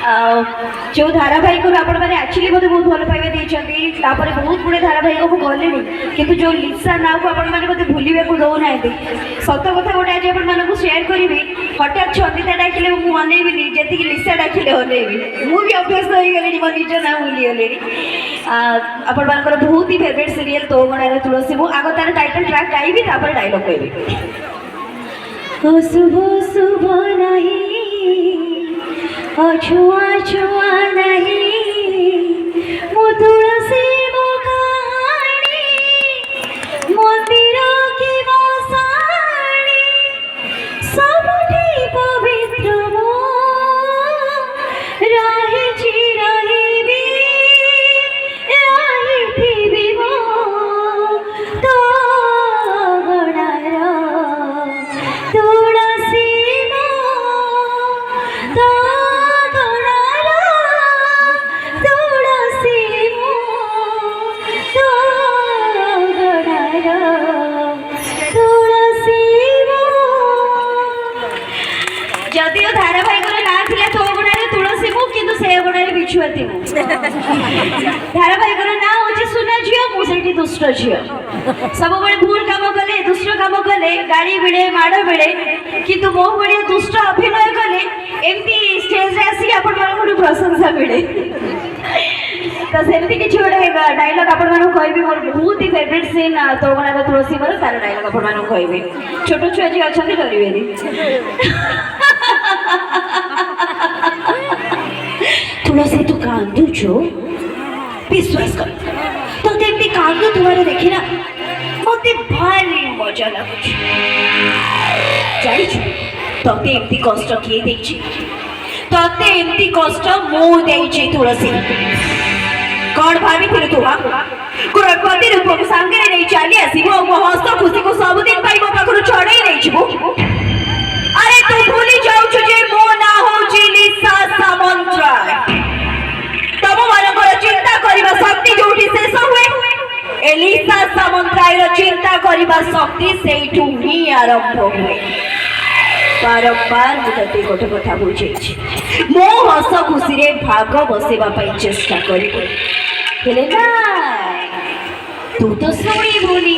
जो धारावाहिक आपण मैंने एक्चुअली मत बहुत भल पाइबा देपर बहुत गुड़े धारावाहिक को गले किंतु जो लिसा ना को आपण मैंने मत भूल को दौना सत कथा गोटे आज आपण सेयार करी हठात छंदिता डाकिले मुझे अनेबी जी लिसा डाकिले अनेबी मुझे अभ्यस्त हो गली मो निज ना भूली गली आपण मानकर बहुत ही फेवरेट सीरियल तो गणार तुलसी मु आग तार टाइटल ट्रैक गाइबी तापर डायलॉग कहबी शुभ शुभ नहीं छुआ छुआ नहीं मो तुलसी मो कहानी मंदिर की मसाणी सबठी पवित्र मो रही रही थी मो तो गणार तुलसी मो तो जदिव धारावाहिक ना था तो गुणार तुलसी मु किंतु से गुणार बिछुआती मु धारावाहिक ना हूँ सुना झील मुझे दुष्ट झील सब बड़े भूल कम कले दुष्ट कम कले गाड़ी भिड़े माड़ भिड़े किंतु मो भाई दुष्ट अभिनय कले एमती स्टेज आसिक आपण प्रशंसा मिले तो सेमती किसी गोटे डायलॉग आपण मानक कहबी मोर बहुत ही फेवरेट सीन तो गुणार तुलसी मोर तार डायलॉग आपण मानक कहबी छोट छुआ जी अच्छा डरबेनी तुलसी तू कांदुचो विश्वास कर तो तेमती कांदु तुम्हारे देखी ना मते भारी मजा लगुच जानिछु तते एमती कष्ट किए देछि तते एमती कष्ट मो देछि तुलसी कौन भाभी थी तू करोड़पति रूप को सांगे नहीं चली आसबो मो हस्त खुशी को सब दिन पाई मो पाखरु छड़े नहीं छिबो अरे तू भूली जाऊ जे मो ना हो लिसा सामंतराय तम मानकर चिंता करबा शक्ति जोठी शेष हुए एलिसा सामंतराय रो चिंता करबा शक्ति सेठू ही आरंभ हुए बारंबार मुझे गोटे कथा बुझे मो हस खुशी रे भाग बसेबा पई चेष्टा करिबो हेले ना तू तो शुणुनी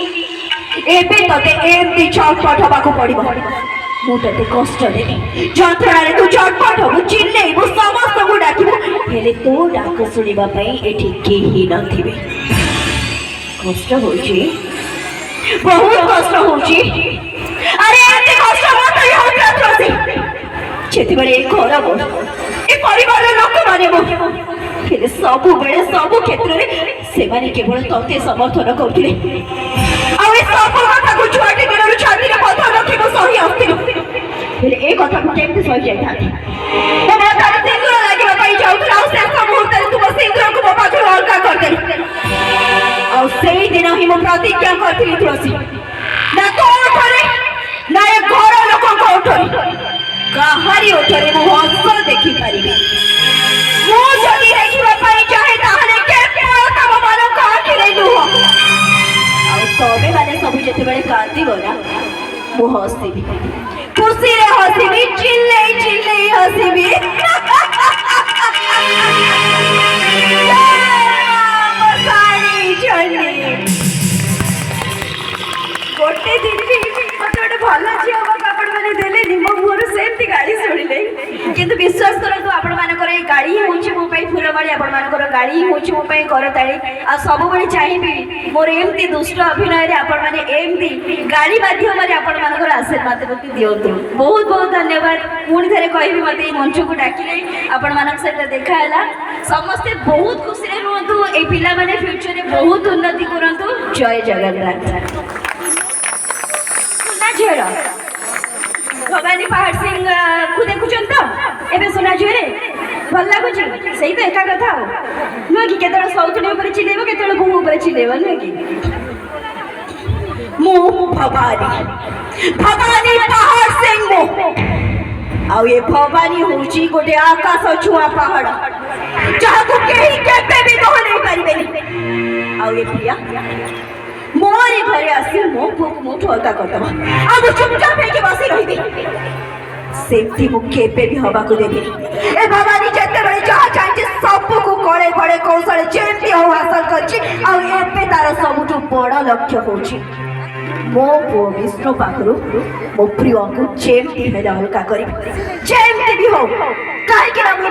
एबे तते एमती छटपट हवा को पड़िबो मु तते कष्ट देबी जंत्रणा तू छटपट हबु चिल्लेबु समस्त को डाकिबु हेले तो डाक सुनिबा पई एठी केही नथिबे कष्ट होची बहुत कष्ट होची अरे एते कष्ट मत होता तुलसी जेते बड़े घर मो ए परिवार लोक माने मो फिर सब बेले सब क्षेत्र में से माने केवल तते समर्थन करथिले आ ए सब कथा को छुआटी दिनरु छाती रे पथा रखिबो सही आस्तिलो फिर ए कथा को केमते सही जाई थाती ए माता सिंदूर लागिबा पई जाउतला आ से मुहूर्त रे तुम सिंदूर को बाबा को अलगा कर दे आ सेई दिन ही मो प्रतिज्ञा करथिली तुलसी ना तो उठरे ना ए घर लोक को उठरे काहारी उठरे मो हंस देखि पारिबे मो जदी देखिबा पई चाहे ताहले के तम मान का आखिरे लुह आ तबे माने सब जेते बेले कांदी बोला मो हंसबी खुशी रे हंसबी चिल्ले चिल्ले हंसबी मसानी चली गोटे दिन भी मत गोटे भल झील आपण मैंने देले मो मुहर सेमती गाड़ी शुणिले किंतु विश्वास करतु आपण मानकर गाड़ी होची मो पई फुलमाली आपण मानकर गाड़ी होची मो पई करताली आ सब बळे चाहिबी मोर एमती दुष्ट अभिनय रे आपण माने एमती गाड़ी माध्यम रे आपण मानकर आशीर्वाद मते दियंतु बहुत बहुत धन्यवाद पुणी थरे कहबी मते मंच को डाकिले आपण मानक सहित देखा हैला समस्त बहुत खुशी रे रहंतु ए पिला माने फ्यूचर रे बहुत उन्नति करंतु जय जगन्नाथ सुना झेल भवानी पहाड़ सिंह को देखुचन तो एबे सुना झेले भल लगुच सही तो एका कथा नुह कि केतल सौतुनी ऊपर चिलेब केतल भूम ऊपर चिलेब नुह कि मु भवानी भवानी पहाड़ सिंह मु आउ ये भवानी होची गोटे आकाश छुआ पहाड़ जहाँ को केही केबे भी दह नहीं पारिबेनी आउ ये प्रिया मोरी घरे आसी मो पुक मु ठोका करतबा आ चुपचाप है बसी रही सेमती मु केबे भी हवा को देबी ए भवानी जते ଯେତେବେଳେ ଯାହା ଚାହିଁଛି ସବୁକୁ କଳେ କଳେ କୌଶଳେ ଯେମିତି ହଉ ହାସଲ କରିଛି ଆଉ ଏବେ ତାର ସବୁଠୁ ବଡ ଲକ୍ଷ୍ୟ ହଉଛି ମୋ ପୁଅ ବିଷ୍ଣୁ ପାଖରୁ ମୋ ପ୍ରିୟଙ୍କୁ ଯେମିତି ହେଲେ ଅଲଗା କରିବି ଯେମିତି ବି ହଉ କାହିଁକି ନା ମୁଁ